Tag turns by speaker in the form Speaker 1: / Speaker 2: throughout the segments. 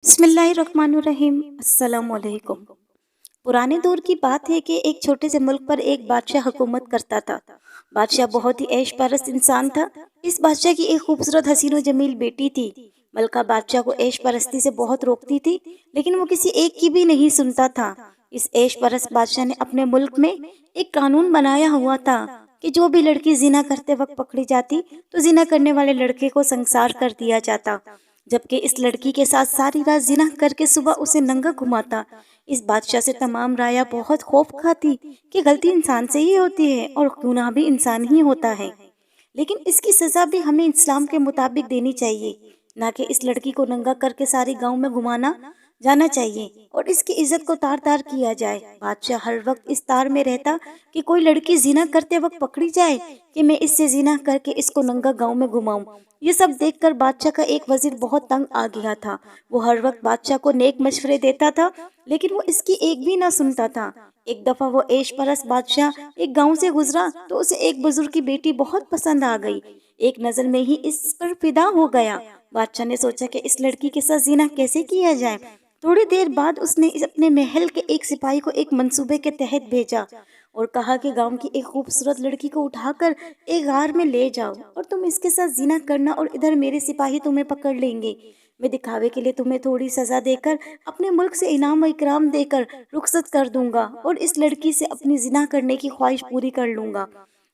Speaker 1: बिस्मिल्लाहिर्रहमानिर्रहीम। अस्सलाम वालेकुम। पुराने दौर की बात है कि एक छोटे से मुल्क पर एक बादशाह हुकूमत करता था। बादशाह बहुत ही ऐश परस्त इंसान था। इस बादशाह की एक खूबसूरत हसीन और जमील बेटी थी। मलका बादशाह को ऐश परस्ती से बहुत रोकती थी, लेकिन वो किसी एक की भी नहीं सुनता था। इस ऐश परस्त बादशाह ने अपने मुल्क में एक कानून बनाया हुआ था कि जो भी लड़की जिना करते वक्त पकड़ी जाती तो जिना करने वाले लड़के को संसार कर दिया जाता, जबकि इस लड़की के साथ सारी रात जिना करके सुबह उसे नंगा घुमाता। इस बादशाह से तमाम राया बहुत खौफ खाती कि गलती इंसान से ही होती है और गुनाह भी इंसान ही होता है, लेकिन इसकी सज़ा भी हमें इस्लाम के मुताबिक देनी चाहिए, ना कि इस लड़की को नंगा करके सारी गांव में घुमाना जाना चाहिए और इसकी इज्जत को तार तार किया जाए। बादशाह हर वक्त इस तार में रहता कि कोई लड़की जिना करते वक्त पकड़ी जाए कि मैं इससे जिना करके इसको नंगा गांव में घुमाऊं। ये सब देखकर बादशाह का एक वजीर बहुत तंग आ गया था। वो हर वक्त बादशाह को नेक मशवरे देता था, लेकिन वो इसकी एक भी ना सुनता था। एक दफा वो ऐश परस्त बादशाह एक गांव से गुजरा तो उसे एक बुजुर्ग की बेटी बहुत पसंद आ गई। एक नजर में ही इस पर फिदा हो गया। बादशाह ने सोचा कि इस लड़की के साथ जिना कैसे किया जाए। थोड़ी देर बाद उसने अपने महल के एक सिपाही को एक मंसूबे के तहत भेजा और कहा कि गांव की एक खूबसूरत लड़की को उठाकर एक गार में ले जाओ और तुम इसके साथ जिना करना और इधर मेरे सिपाही तुम्हें पकड़ लेंगे। मैं दिखावे के लिए तुम्हें थोड़ी सजा देकर अपने मुल्क से इनाम व इकराम देकर रुखसत कर दूंगा और इस लड़की से अपनी जिना करने की ख्वाहिश पूरी कर लूंगा।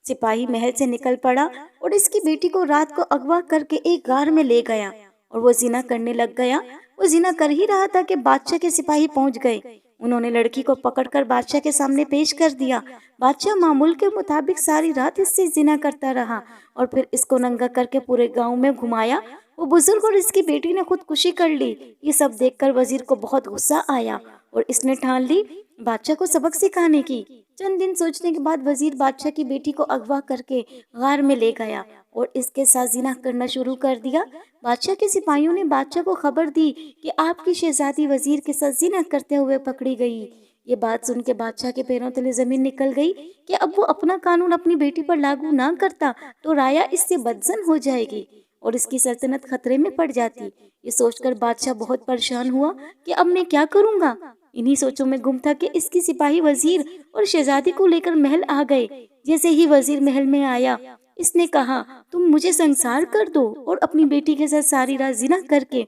Speaker 1: सिपाही महल से निकल पड़ा और इसकी बेटी को रात को अगवा करके एक गार में ले गया और वो जिना करने लग गया। वो जिना कर ही रहा था कि बादशाह के सिपाही पहुंच गए। उन्होंने लड़की को पकड़कर बादशाह के सामने पेश कर दिया। बादशाह मामूल के मुताबिक सारी रात इससे जिना करता रहा और फिर इसको नंगा करके पूरे गांव में घुमाया। वो बुजुर्ग और इसकी बेटी ने खुदकुशी कर ली। ये सब देखकर वजीर को बहुत गुस्सा आया और इसने ठान ली बादशाह को सबक सिखाने की। चंद दिन सोचने के बाद वजीर बादशाह की बेटी को अगवा करके गार में ले गया और इसके साथ जिना करना शुरू कर दिया। बादशाह के सिपाहियों ने बादशाह को खबर दी कि आपकी शहजादी वजीर के साथ जिना करते हुए पकड़ी गई। ये बात सुन के बादशाह के पैरों तले जमीन निकल गई कि अब वो अपना कानून अपनी बेटी पर लागू ना करता तो राया इससे बदजन हो जाएगी और इसकी सल्तनत खतरे में पड़ जाती। ये सोचकर बादशाह बहुत परेशान हुआ कि अब मैं क्या करूंगा। इन्हीं सोचों में गुम था कि इसकी सिपाही वजीर और शहजादी को लेकर महल आ गए। जैसे ही वजीर महल में आया, इसने कहा तुम मुझे संसार कर दो और अपनी बेटी के साथ सारी रात जिना करके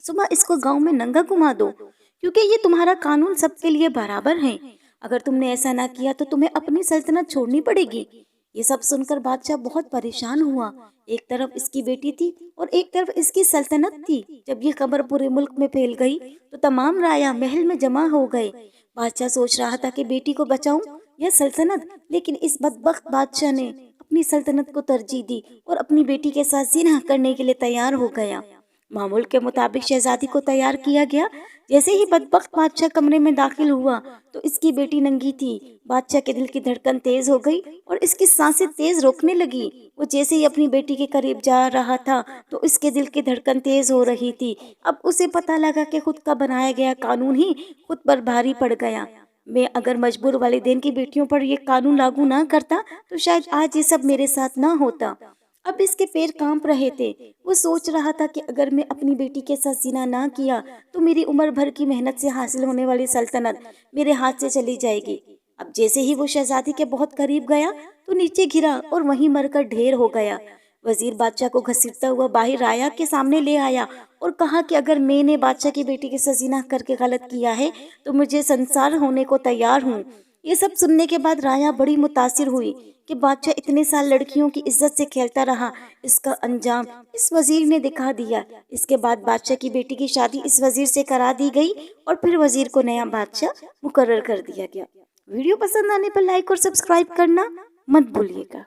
Speaker 1: सुबह इसको गांव में नंगा घुमा दो, क्योंकि ये तुम्हारा कानून सबके लिए बराबर है। अगर तुमने ऐसा ना किया तो तुम्हें अपनी सल्तनत छोड़नी पड़ेगी। ये सब सुनकर बादशाह बहुत परेशान हुआ। एक तरफ इसकी बेटी थी और एक तरफ इसकी सल्तनत थी। जब ये खबर पूरे मुल्क में फैल गई तो तमाम राया महल में जमा हो गए। बादशाह सोच रहा था कि बेटी को बचाऊं या सल्तनत, लेकिन इस बदबख्त बादशाह ने अपनी सल्तनत को तरजीह दी और अपनी बेटी के साथ जिना करने के लिए तैयार हो गया। मामूल के मुताबिक शहजादी को तैयार किया गया। जैसे ही बदबख्त बादशाह कमरे में दाखिल हुआ तो इसकी बेटी नंगी थी। बादशाह के दिल की धड़कन तेज हो गई और इसकी सांसें तेज रोकने लगी। वो जैसे ही अपनी बेटी के करीब जा रहा था तो इसके दिल की धड़कन तेज हो रही थी। अब उसे पता लगा कि खुद का बनाया गया कानून ही खुद पर भारी पड़ गया। मैं अगर मजबूर वालिदैन की बेटियों पर यह कानून लागू ना करता तो शायद आज ये सब मेरे साथ ना होता। अब इसके पैर कांप रहे थे। वो सोच रहा था कि अगर मैं अपनी बेटी के साथ जिना ना किया तो मेरी उम्र भर की मेहनत से हासिल होने वाली सल्तनत मेरे हाथ से चली जाएगी। अब जैसे ही वो शहजादी के बहुत करीब गया तो नीचे गिरा और वहीं मरकर ढेर हो गया। वजीर बादशाह को घसीटता हुआ बाहर राया के सामने ले आया और कहा कि अगर मैंने बादशाह की बेटी के साथ जिना करके गलत किया है तो मुझे संसार होने को तैयार हूँ। ये सब सुनने के बाद राया बड़ी मुतासिर हुई कि बादशाह इतने साल लड़कियों की इज्जत से खेलता रहा, इसका अंजाम इस वजीर ने दिखा दिया। इसके बाद बादशाह की बेटी की शादी इस वजीर से करा दी गई और फिर वजीर को नया बादशाह मुकर्रर कर दिया गया। वीडियो पसंद आने पर लाइक और सब्सक्राइब करना मत भूलिएगा।